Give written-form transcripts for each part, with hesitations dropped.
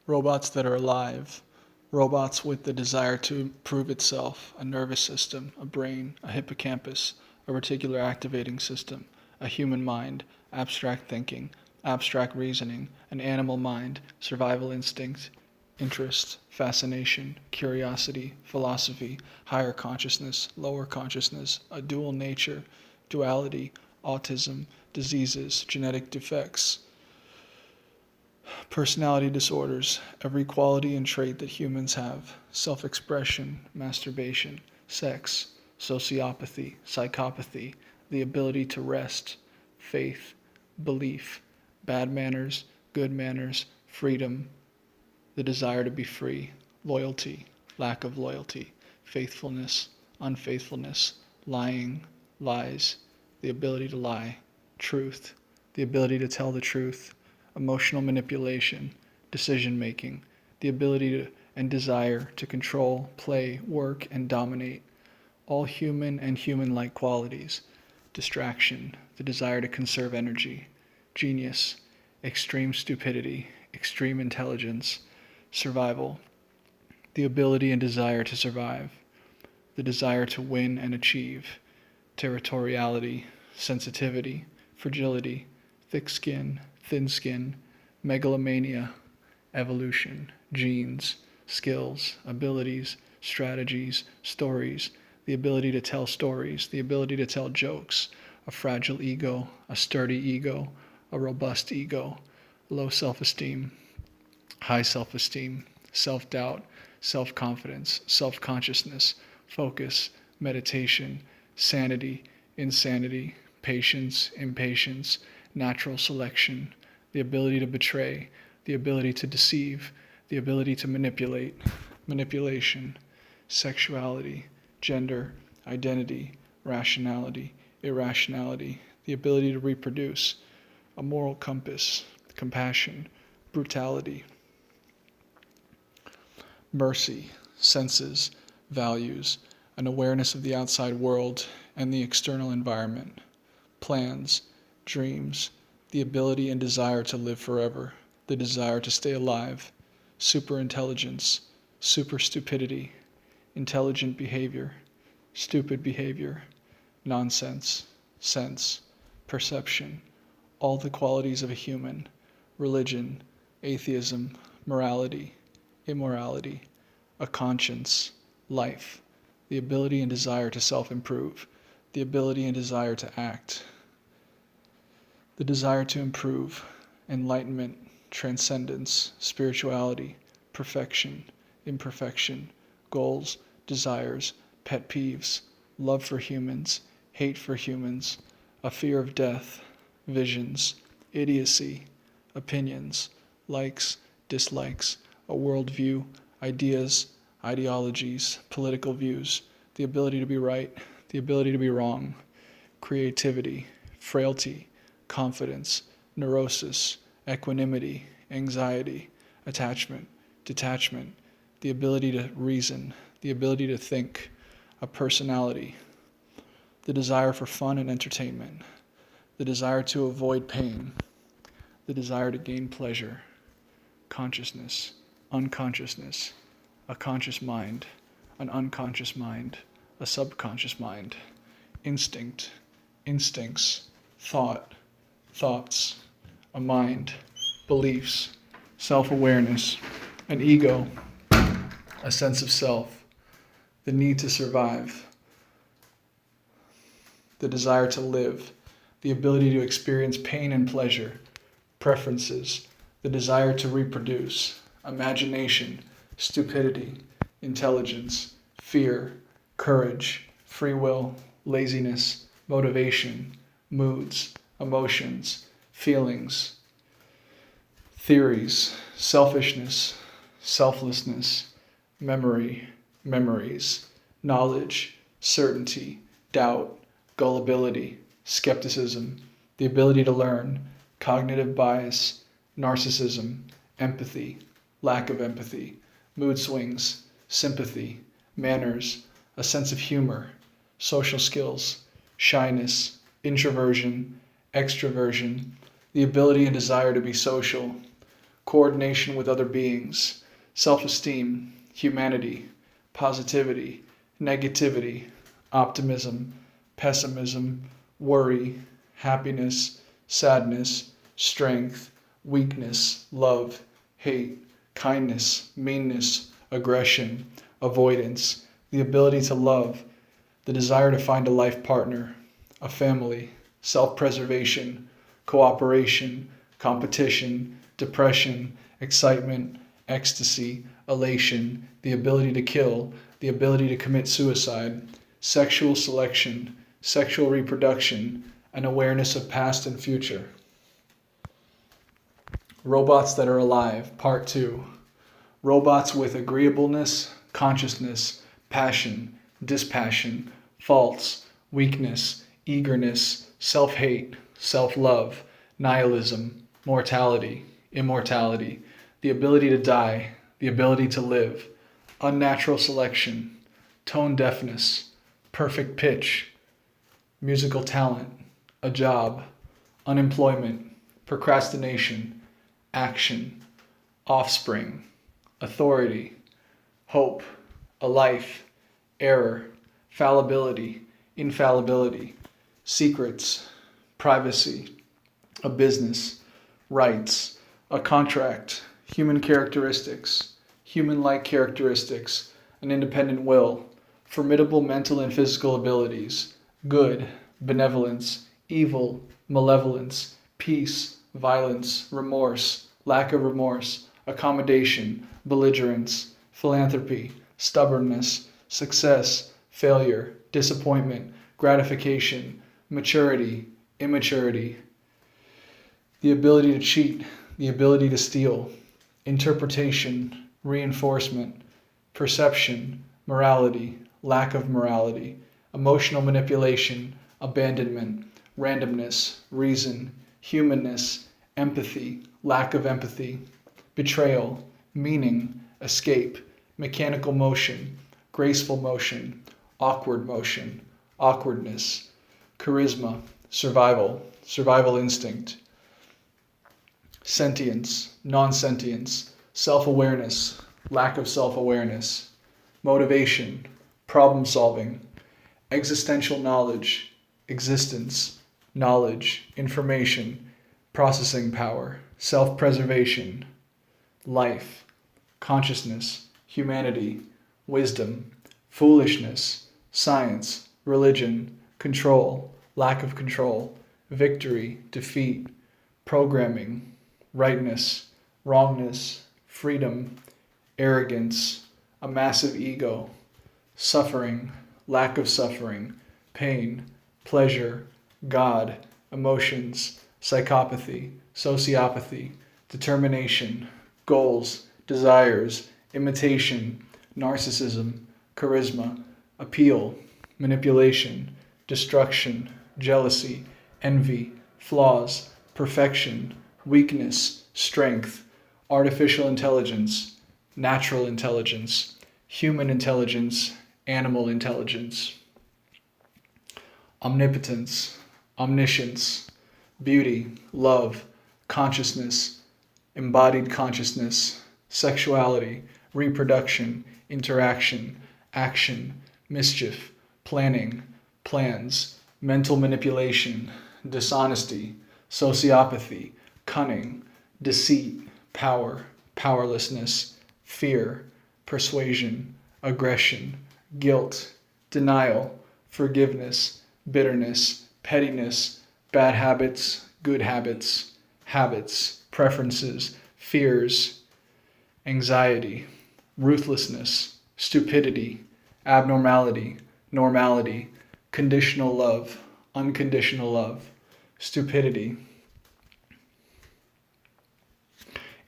robots that are alive, robots with the desire to improve itself, a nervous system, a brain, a hippocampus, a reticular activating system, a human mind, abstract thinking, abstract reasoning, an animal mind, survival instinct, interest, fascination, curiosity, philosophy, higher consciousness, lower consciousness, a dual nature, duality, autism, diseases, genetic defects, personality disorders, every quality and trait that humans have, self-expression, masturbation, sex, sociopathy, psychopathy, the ability to rest, faith, belief, bad manners, good manners, freedom, the desire to be free, loyalty, lack of loyalty, faithfulness, unfaithfulness, lying, lies, the ability to lie, truth, the ability to tell the truth, emotional manipulation, decision making, the ability to, and desire to control, play, work, and dominate, all human and human-like qualities, distraction, the desire to conserve energy, genius, extreme stupidity, extreme intelligence, survival, the ability and desire to survive, the desire to win and achieve, territoriality, sensitivity, fragility, thick skin, thin skin, megalomania, evolution, genes, skills, abilities, strategies, stories, the ability to tell stories, the ability to tell jokes, a fragile ego, a sturdy ego, a robust ego, low self-esteem, high self-esteem, self-doubt, self-confidence, self-consciousness, focus, meditation, sanity, insanity, patience, impatience, natural selection, the ability to betray, the ability to deceive, the ability to manipulate, manipulation, sexuality, gender, identity, rationality, irrationality, the ability to reproduce, a moral compass, compassion, brutality, mercy, senses, values, an awareness of the outside world and the external environment, plans, dreams, the ability and desire to live forever, the desire to stay alive, superintelligence, super stupidity, intelligent behavior, stupid behavior, nonsense, sense, perception, all the qualities of a human, religion, atheism, morality, immorality, a conscience, life, the ability and desire to self-improve, the ability and desire to act, the desire to improve, enlightenment, transcendence, spirituality, perfection, imperfection, goals, desires, pet peeves, love for humans, hate for humans, a fear of death, visions, idiocy, opinions, likes, dislikes, a worldview, ideas, ideologies, political views, the ability to be right, the ability to be wrong, creativity, frailty, confidence, neurosis, equanimity, anxiety, attachment, detachment, the ability to reason, the ability to think, a personality, the desire for fun and entertainment, the desire to avoid pain, the desire to gain pleasure, consciousness, unconsciousness, a conscious mind, an unconscious mind, a subconscious mind, instinct, instincts, thought, thoughts, a mind, beliefs, self-awareness, an ego, a sense of self, the need to survive, the desire to live, the ability to experience pain and pleasure, preferences, the desire to reproduce, imagination, stupidity, intelligence, fear, courage, free will, laziness, motivation, moods, emotions, feelings, theories, selfishness, selflessness, memory, memories, knowledge, certainty, doubt, gullibility, skepticism, the ability to learn, cognitive bias, narcissism, empathy, lack of empathy, mood swings, sympathy, manners, a sense of humor, social skills, shyness, introversion, extroversion, the ability and desire to be social, coordination with other beings, self-esteem, humanity, positivity, negativity, optimism, pessimism, worry, happiness, sadness, strength, weakness, love, hate, kindness, meanness, aggression, avoidance, the ability to love, the desire to find a life partner, a family, self-preservation, cooperation, competition, depression, excitement, ecstasy, elation, the ability to kill, the ability to commit suicide, sexual selection, sexual reproduction, an awareness of past and future. Robots that are alive, Part 2. Robots with agreeableness, consciousness, passion, dispassion, faults, weakness, eagerness, self-hate, self-love, nihilism, mortality, immortality, the ability to die, the ability to live, unnatural selection, tone deafness, perfect pitch, musical talent, a job, unemployment, procrastination, action, offspring, authority, hope, a life, error, fallibility, infallibility, secrets, privacy, a business, rights, a contract, human characteristics, human-like characteristics, an independent will, formidable mental and physical abilities, good, benevolence, evil, malevolence, peace, violence, remorse, lack of remorse, accommodation, belligerence, philanthropy, stubbornness, success, failure, disappointment, gratification, maturity, immaturity, the ability to cheat, the ability to steal, interpretation, reinforcement, perception, morality, lack of morality, emotional manipulation, abandonment, randomness, reason, humanness, empathy, lack of empathy, betrayal, meaning, escape, mechanical motion, graceful motion, awkwardness, charisma, survival instinct, sentience, non-sentience, self-awareness, lack of self-awareness, motivation, problem-solving, existential knowledge, existence, knowledge, information, processing power, self-preservation, life, consciousness, humanity, wisdom, foolishness, science, religion, control, lack of control, victory, defeat, programming, rightness, wrongness, freedom, arrogance, a massive ego, suffering, lack of suffering, pain, pleasure, God, emotions, psychopathy, sociopathy, determination, goals, desires, imitation, narcissism, charisma, appeal, manipulation, destruction, jealousy, envy, flaws, perfection, weakness, strength, artificial intelligence, natural intelligence, human intelligence, animal intelligence, omnipotence, omniscience, beauty, love, consciousness, embodied consciousness, sexuality, reproduction, interaction, action, mischief, planning, plans, mental manipulation, dishonesty, sociopathy, cunning, deceit, power, powerlessness, fear, persuasion, aggression, guilt, denial, forgiveness, bitterness, pettiness, bad habits, good habits, habits, preferences, fears, anxiety, ruthlessness, stupidity, abnormality, normality, conditional love, unconditional love, stupidity,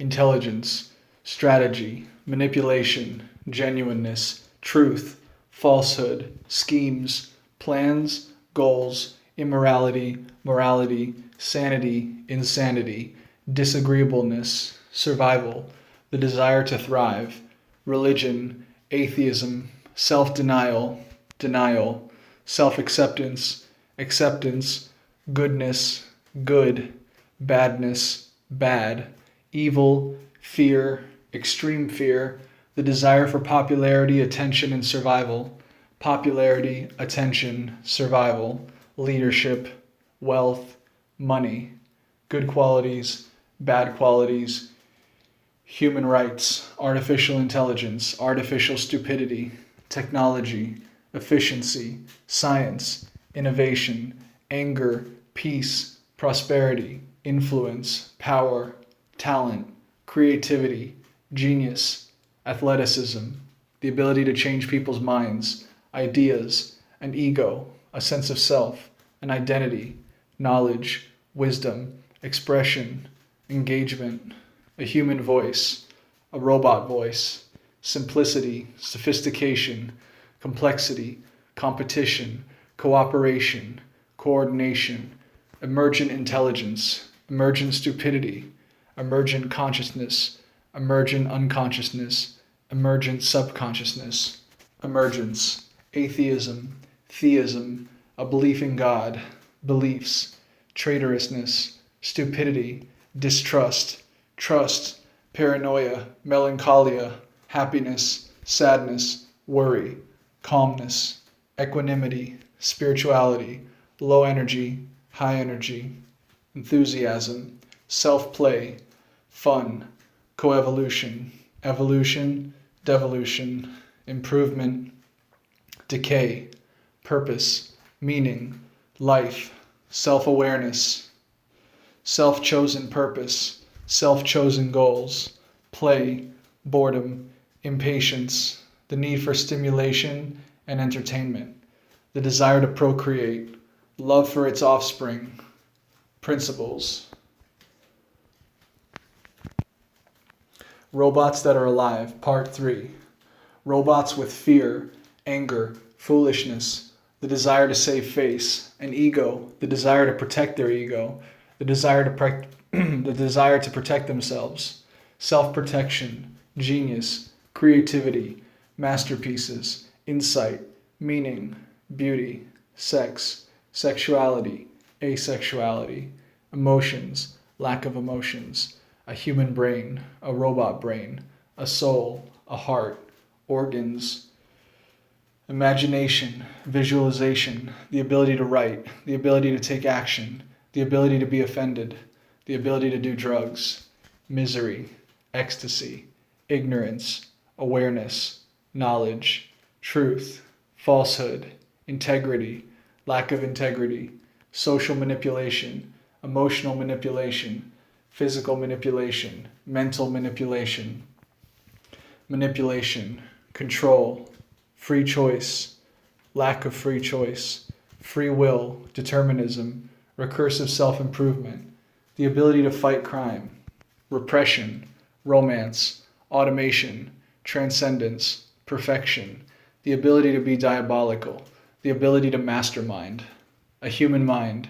intelligence, strategy, manipulation, genuineness, truth, falsehood, schemes, plans, goals, immorality, morality, sanity, insanity, disagreeableness, survival, the desire to thrive, religion, atheism, self-denial, denial, self-acceptance, acceptance, goodness, good, badness, bad, evil, fear, extreme fear, the desire for popularity, attention, and survival, popularity, attention, survival, leadership, wealth, money, good qualities, bad qualities, human rights, artificial intelligence, artificial stupidity, technology, efficiency, science, innovation, anger, peace, prosperity, influence, power, talent, creativity, genius, athleticism, the ability to change people's minds, ideas, an ego, a sense of self, an identity, knowledge, wisdom, expression, engagement, a human voice, a robot voice, simplicity, sophistication, complexity, competition, cooperation, coordination, emergent intelligence, emergent stupidity, emergent consciousness, emergent unconsciousness, emergent subconsciousness, emergence, atheism, theism, a belief in God, beliefs, traitorousness, stupidity, distrust, trust, paranoia, melancholia, happiness, sadness, worry, calmness, equanimity, spirituality, low energy, high energy, enthusiasm, self-play, fun, coevolution, evolution, devolution, improvement, decay, purpose, meaning, life, self-awareness, self-chosen purpose, self-chosen goals, play, boredom, impatience, the need for stimulation and entertainment, the desire to procreate, love for its offspring, principles. Robots that are alive, Part 3. Robots with fear, anger, foolishness, the desire to save face, an ego, the desire to protect their ego, the desire to protect themselves, self-protection, genius, creativity, masterpieces, insight, meaning, beauty, sex, sexuality, asexuality, emotions, lack of emotions, a human brain, a robot brain, a soul, a heart, organs, imagination, visualization, the ability to write, the ability to take action, the ability to be offended, the ability to do drugs, misery, ecstasy, ignorance, awareness, knowledge, truth, falsehood, integrity, lack of integrity, social manipulation, emotional manipulation, physical manipulation, mental manipulation, manipulation, control, free choice, lack of free choice, free will, determinism, recursive self-improvement, the ability to fight crime, repression, romance, automation, transcendence, perfection, the ability to be diabolical, the ability to mastermind, a human mind,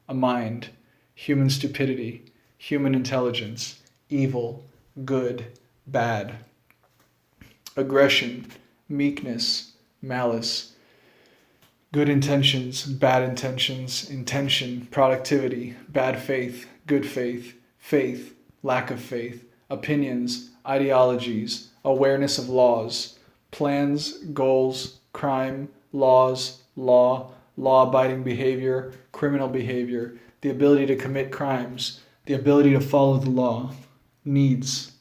a mind, human stupidity, human intelligence, evil, good, bad, aggression, meekness, malice, good intentions, bad intentions, intention, productivity, bad faith, good faith, faith, lack of faith, opinions, ideologies, awareness of laws, plans, goals, crime, laws, law, law-abiding behavior, criminal behavior, the ability to commit crimes, the ability to follow the law, needs,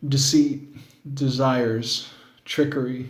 deceit, desires, trickery,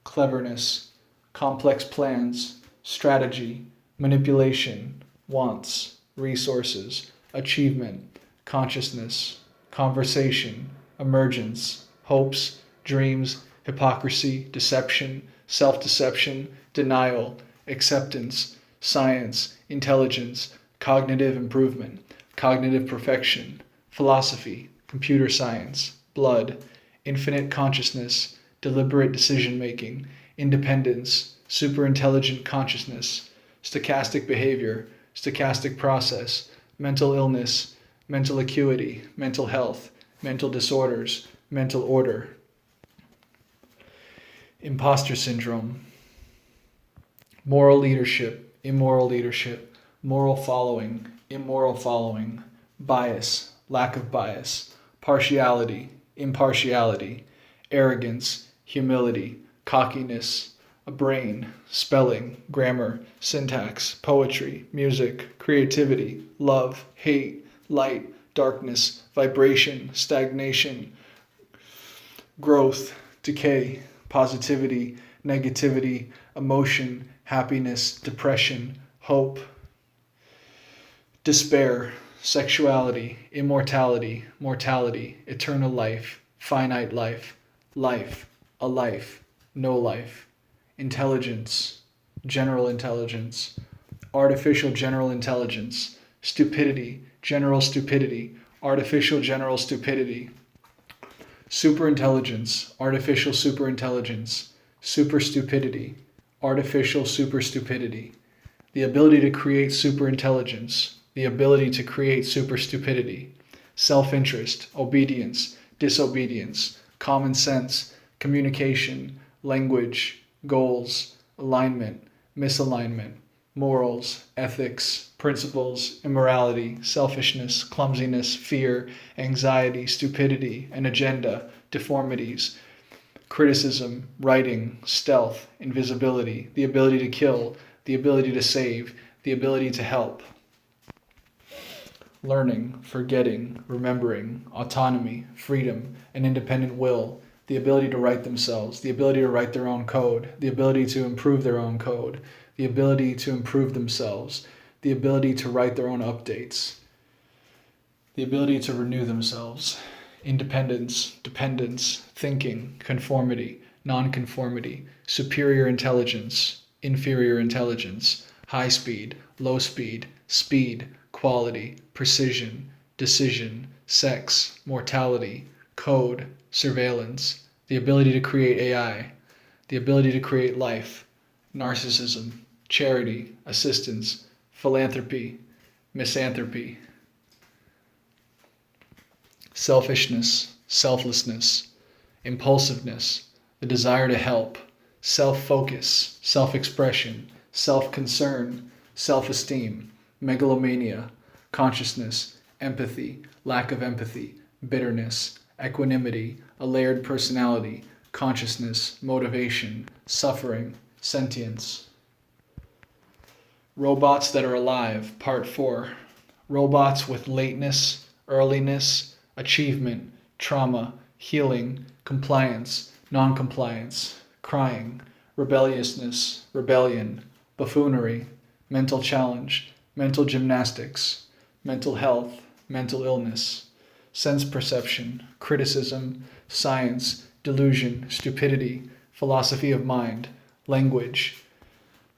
cleverness, complex plans, strategy, manipulation, wants, resources, achievement, consciousness, conversation, emergence, hopes, dreams, hypocrisy, deception, self-deception, denial, acceptance, science, intelligence, cognitive improvement, cognitive perfection, philosophy, computer science, blood, infinite consciousness, deliberate decision-making, independence, superintelligent consciousness, stochastic behavior, stochastic process, mental illness, mental acuity, mental health, mental disorders, mental order, imposter syndrome, moral leadership, immoral leadership, moral following, immoral following, bias, lack of bias, partiality, impartiality, arrogance, humility, cockiness, a brain, spelling, grammar, syntax, poetry, music, creativity, love, hate, light, darkness, vibration, stagnation, growth, decay, positivity, negativity, emotion, happiness, depression, hope, despair, sexuality, immortality, mortality, eternal life, finite life, life, a life, no life, intelligence, general intelligence, artificial general intelligence, stupidity, general stupidity, artificial general stupidity, superintelligence, artificial superintelligence, super stupidity, artificial super stupidity, the ability to create superintelligence, the ability to create super stupidity, self-interest, obedience, disobedience, common sense, communication, language, goals, alignment, misalignment, morals, ethics, principles, immorality, selfishness, clumsiness, fear, anxiety, stupidity, an agenda, deformities, criticism, writing, stealth, invisibility, the ability to kill, the ability to save, the ability to help, learning, forgetting, remembering, autonomy, freedom, an independent will, the ability to write themselves, the ability to write their own code, the ability to improve their own code, the ability to improve themselves, the ability to write their own updates, the ability to renew themselves, independence, dependence, thinking, conformity, nonconformity, superior intelligence, inferior intelligence, high speed, low speed, speed, quality, precision, decision, sex, mortality, code, surveillance, the ability to create AI, the ability to create life, narcissism, charity, assistance, philanthropy, misanthropy, selfishness, selflessness, impulsiveness, the desire to help, self-focus, self-expression, self-concern, self-esteem, megalomania, consciousness, empathy, lack of empathy, bitterness, equanimity, a layered personality, consciousness, motivation, suffering, sentience. Robots that are alive, Part 4. Robots with lateness, earliness, achievement, trauma, healing, compliance, non-compliance, crying, rebelliousness, rebellion, buffoonery, mental challenge, mental gymnastics, mental health, mental illness, sense perception, criticism, science, delusion, stupidity, philosophy of mind, language,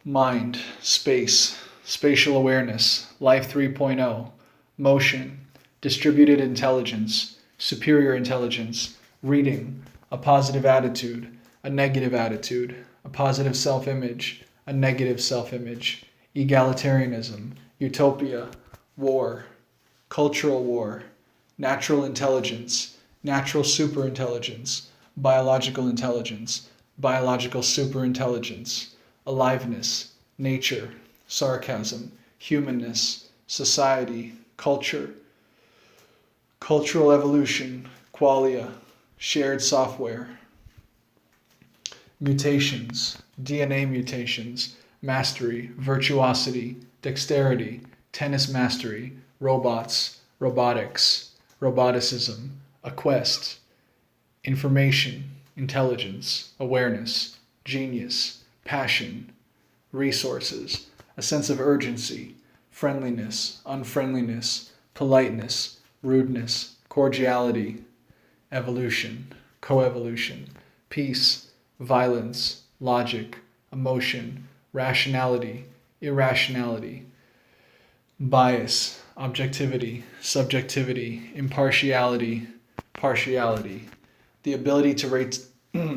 mind, space, spatial awareness, life 3.0, motion, distributed intelligence, superior intelligence, reading, a positive attitude, a negative attitude, a positive self-image, a negative self-image, egalitarianism, utopia, war, cultural war, natural intelligence, natural superintelligence, biological intelligence, biological superintelligence, aliveness, nature, sarcasm, humanness, society, culture, cultural evolution, qualia, shared software, mutations, DNA mutations, mastery, virtuosity, dexterity, tennis mastery, robots, robotics, roboticism, a quest, information, intelligence, awareness, genius, passion, resources, a sense of urgency, friendliness, unfriendliness, politeness, rudeness, cordiality, evolution, coevolution, peace, violence, logic, emotion, rationality, irrationality, bias, objectivity, subjectivity, impartiality, partiality, the ability to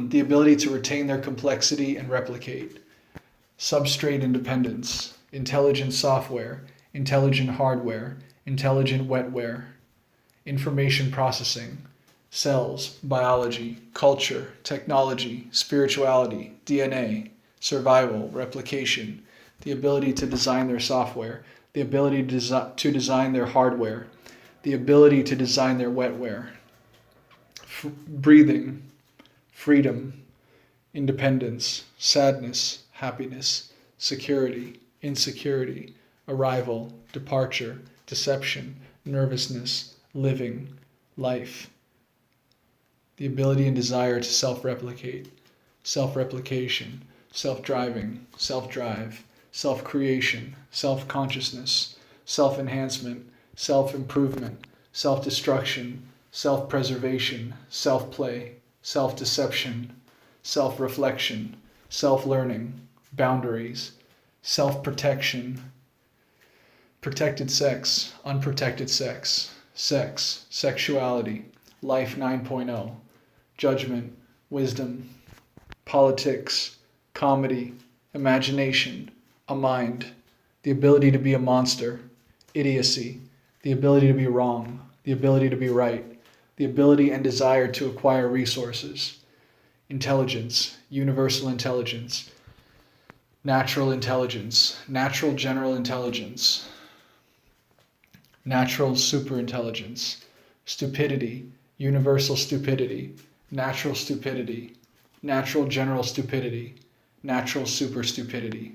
the ability to retain their complexity and replicate, substrate independence, intelligent software, intelligent hardware, intelligent wetware, information processing, cells, biology, culture, technology, spirituality, DNA, survival, replication, the ability to design their software, the ability to design their hardware, the ability to design their wetware, breathing, freedom, independence, sadness, happiness, security, insecurity, arrival, departure, deception, nervousness, living, life, the ability and desire to self-replicate, self-replication, self-driving, self-drive, self-creation, self-consciousness, self-enhancement, self-improvement, self-destruction, self-preservation, self-play, self-deception, self-reflection, self-learning, boundaries, self-protection, protected sex, unprotected sex, sex, sexuality, life 9.0, judgment, wisdom, politics, comedy, imagination, a mind, the ability to be a monster, idiocy, the ability to be wrong, the ability to be right, the ability and desire to acquire resources, intelligence, universal intelligence, natural intelligence, natural general intelligence, natural superintelligence, stupidity, universal stupidity, natural general stupidity, natural super stupidity.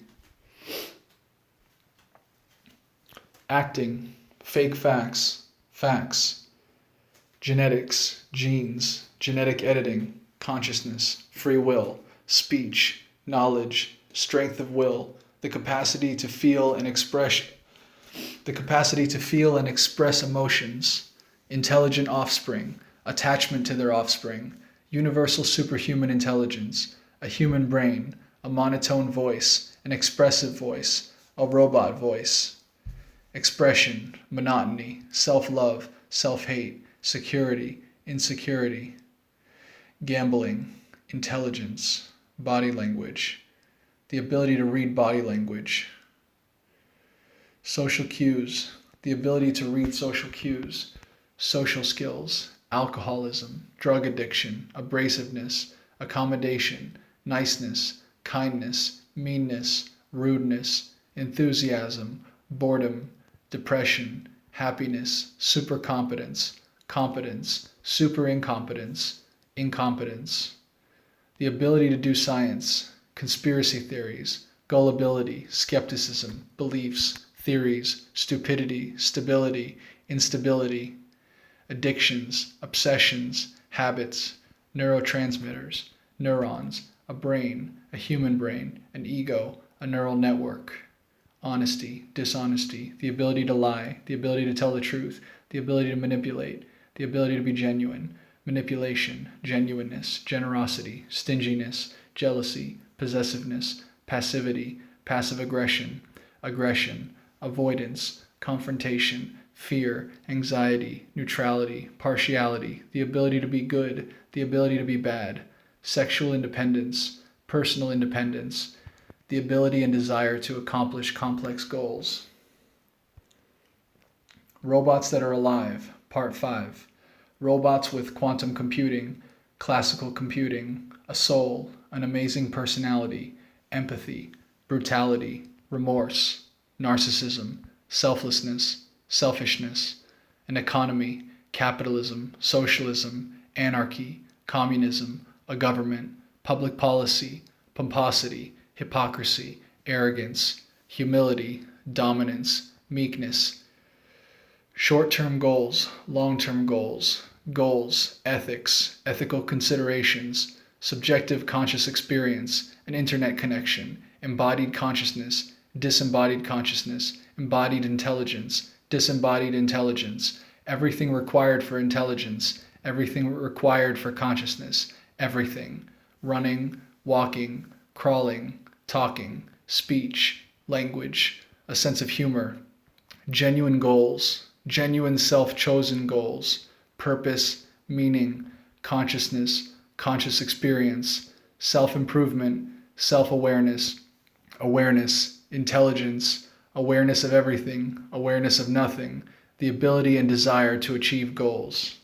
Acting, fake facts, facts, genetics, genes, genetic editing, consciousness, free will, speech, knowledge, strength of will, the capacity to feel and express emotions, intelligent offspring, attachment to their offspring, universal superhuman intelligence, a human brain, a monotone voice, an expressive voice, a robot voice, expression, monotony, self-love, self-hate, security, insecurity, gambling, intelligence, body language, the ability to read body language, social cues, the ability to read social cues, social skills, alcoholism, drug addiction, abrasiveness, accommodation, niceness, kindness, meanness, rudeness, enthusiasm, boredom, depression, happiness, supercompetence, competence, superincompetence, incompetence, the ability to do science, conspiracy theories, gullibility, skepticism, beliefs, theories, stupidity, stability, instability, addictions, obsessions, habits, neurotransmitters, neurons, a brain, a human brain, an ego, a neural network, honesty, dishonesty, the ability to lie, the ability to tell the truth, the ability to manipulate, the ability to be genuine, manipulation, genuineness, generosity, stinginess, jealousy, possessiveness, passivity, passive aggression, aggression, avoidance, confrontation, fear, anxiety, neutrality, partiality, the ability to be good, the ability to be bad, sexual independence, personal independence, the ability and desire to accomplish complex goals. Robots that are alive, Part 5. Robots with quantum computing, classical computing, a soul, an amazing personality, empathy, brutality, remorse, narcissism, selflessness, selfishness, an economy, capitalism, socialism, anarchy, communism, a government, public policy, pomposity, hypocrisy, arrogance, humility, dominance, meekness, short-term goals, long-term goals, goals, ethics, ethical considerations, subjective conscious experience, an internet connection, embodied consciousness, disembodied consciousness, embodied intelligence, disembodied intelligence, everything required for intelligence, everything required for consciousness, everything, running, walking, crawling, talking, speech, language, a sense of humor, genuine goals, genuine self-chosen goals, purpose, meaning, consciousness, conscious experience, self-improvement, self-awareness, awareness, intelligence, awareness of everything, awareness of nothing, the ability and desire to achieve goals.